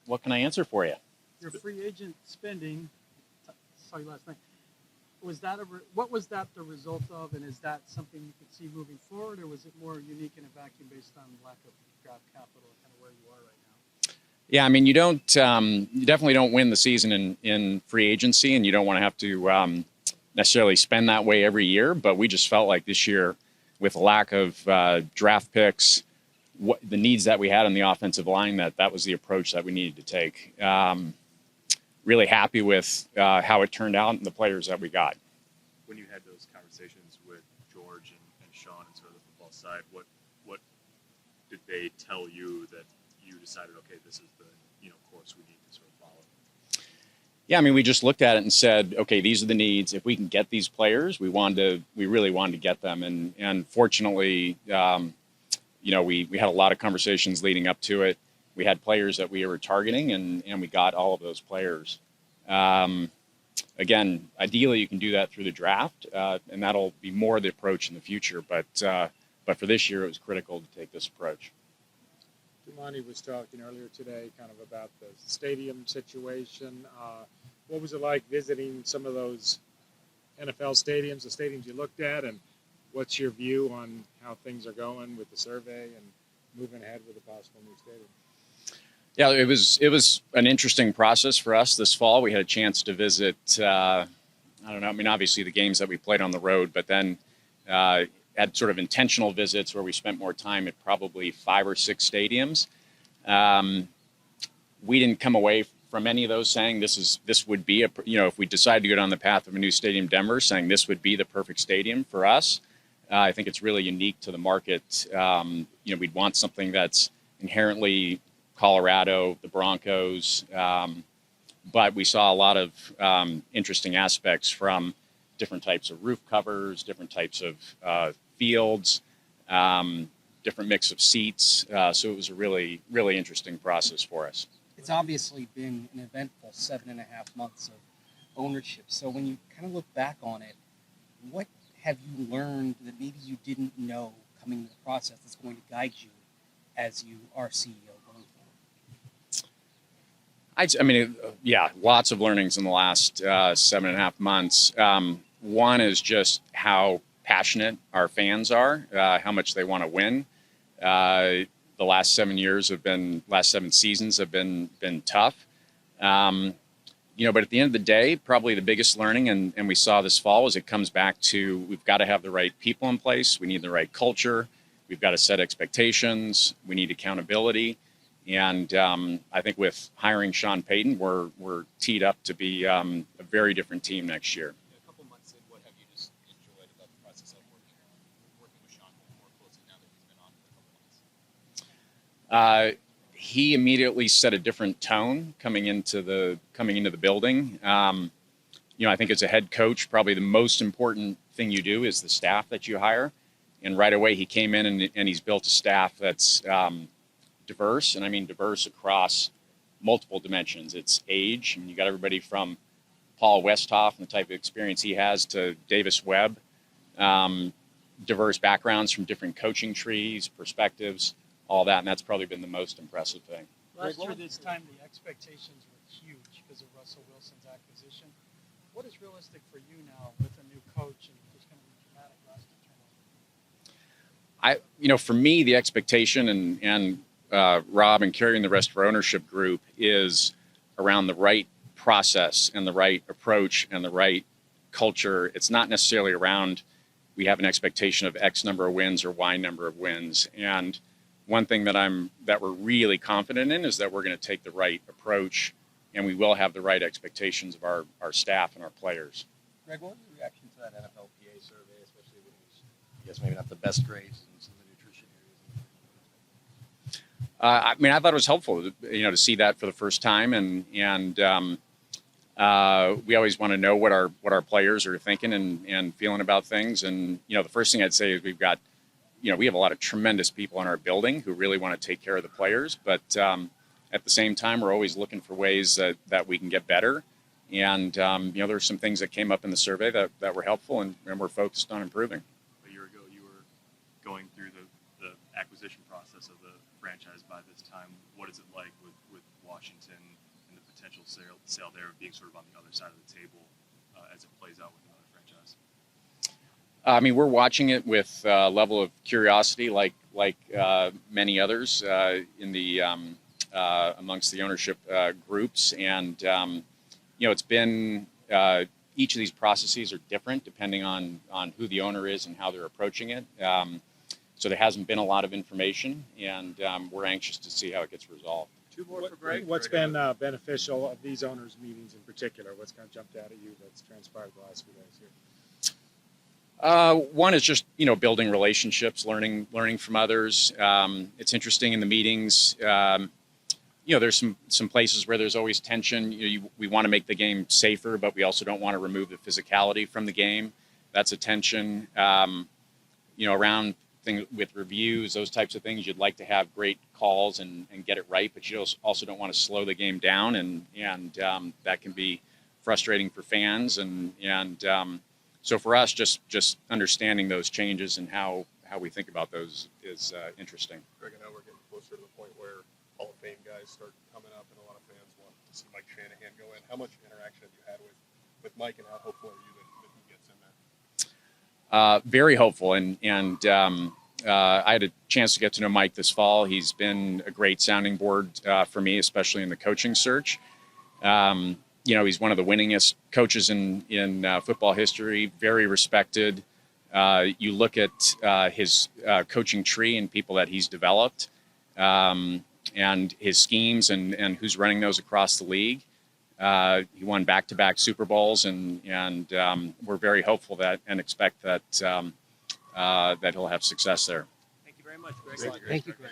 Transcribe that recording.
what can I answer for you? Your free agent spending, saw you last night. What was that the result of, and is that something you could see moving forward, or was it more unique in a vacuum based on lack of draft capital and kind of where you are right now? Yeah, I mean, you definitely don't win the season in free agency, and you don't want to have to necessarily spend that way every year. But we just felt like this year, with a lack of draft picks, the needs that we had on the offensive line, that was the approach that we needed to take. Really happy with how it turned out and the players that we got. When you had those conversations with George and Sean and sort of the football side, what did they tell you that you decided, okay, this is the course we need to sort of follow? Yeah, I mean, we just looked at it and said, okay, these are the needs. If we can get these players, we really wanted to get them, and fortunately, we had a lot of conversations leading up to it. We had players that we were targeting, and we got all of those players. Again, ideally, you can do that through the draft, and that'll be more the approach in the future. But for this year, it was critical to take this approach. Dumani was talking earlier today kind of about the stadium situation. What was it like visiting some of those NFL stadiums, the stadiums you looked at, and what's your view on how things are going with the survey and moving ahead with a possible new stadium? Yeah, it was an interesting process for us this fall. We had a chance to visit, I don't know, I mean, obviously the games that we played on the road, but then had sort of intentional visits where we spent more time at probably 5 or 6 stadiums. We didn't come away from any of those saying this would be if we decided to go down the path of a new stadium, Denver, saying this would be the perfect stadium for us. I think it's really unique to the market. We'd want something that's inherently Colorado, the Broncos, but we saw a lot of interesting aspects from different types of roof covers, different types of fields, different mix of seats. So it was a really, really interesting process for us. It's obviously been an eventful 7.5 months of ownership. So when you kind of look back on it, what have you learned that maybe you didn't know coming to the process that's going to guide you as you are CEO going forward? Lots of learnings in the last 7.5 months. One is just how passionate our fans are, how much they want to win. The last 7 seasons have been tough. But at the end of the day, probably the biggest learning, and we saw this fall, is it comes back to we've got to have the right people in place. We need the right culture. We've got to set expectations. We need accountability. And I think with hiring Sean Payton, we're teed up to be a very different team next year. A couple months in, what have you just enjoyed about the process of working with Sean more closely now that he's been on for a couple months? He immediately set a different tone coming into the building. I think as a head coach, probably the most important thing you do is the staff that you hire. And right away, he came in and he's built a staff that's diverse, and I mean diverse across multiple dimensions. It's age. I mean, you got everybody from Paul Westhoff and the type of experience he has to Davis Webb. Diverse backgrounds from different coaching trees, perspectives, all that, and that's probably been the most impressive thing. Last year, this time, the expectations were huge because of Russell Wilson's acquisition. What is realistic for you now with a new coach and just kind of a dramatic roster turnover? For me, the expectation and Rob and Kerry and the rest of our ownership group is around the right process and the right approach and the right culture. It's not necessarily around we have an expectation of X number of wins or Y number of wins. And one thing that we're really confident in is that we're going to take the right approach, and we will have the right expectations of our staff and our players. Greg, what was your reaction to that NFLPA survey, especially when it was, I guess, maybe not the best grades in some of the nutrition areas? I thought it was helpful, to see that for the first time, and we always want to know what our players are thinking and feeling about things. And the first thing I'd say is we've got, we have a lot of tremendous people in our building who really want to take care of the players, but at the same time, we're always looking for ways that we can get better. And there's some things that came up in the survey that were helpful, and we're focused on improving. A year ago, you were going through the acquisition process of the franchise by this time. What is it like with Washington and the potential sale there being sort of on the other side of the table as it plays out with another franchise? I mean, we're watching it with a level of curiosity, like many others in the amongst the ownership groups, and it's been each of these processes are different depending on who the owner is and how they're approaching it. So there hasn't been a lot of information, and we're anxious to see how it gets resolved. Two more for Greg. What's been beneficial of these owners' meetings in particular? What's kind of jumped out at you that's transpired the last few days here? One is just building relationships, learning from others. It's interesting in the meetings. There's some places where there's always tension. We want to make the game safer, but we also don't want to remove the physicality from the game. That's a tension. Around things with reviews, those types of things, you'd like to have great calls and get it right, but you also don't want to slow the game down, and that can be frustrating for fans. So for us, just understanding those changes and how we think about those is interesting. Greg, I know we're getting closer to the point where Hall of Fame guys start coming up, and a lot of fans want to see Mike Shanahan go in. How much interaction have you had with Mike, and how hopeful are you that he gets in there? Very hopeful, and I had a chance to get to know Mike this fall. He's been a great sounding board for me, especially in the coaching search. He's one of the winningest coaches in football history, very respected. You look at his coaching tree and people that he's developed, and his schemes and who's running those across the league. He won back-to-back Super Bowls, and we're very hopeful and expect that that he'll have success there. Thank you very much, Greg. Thank you, Greg.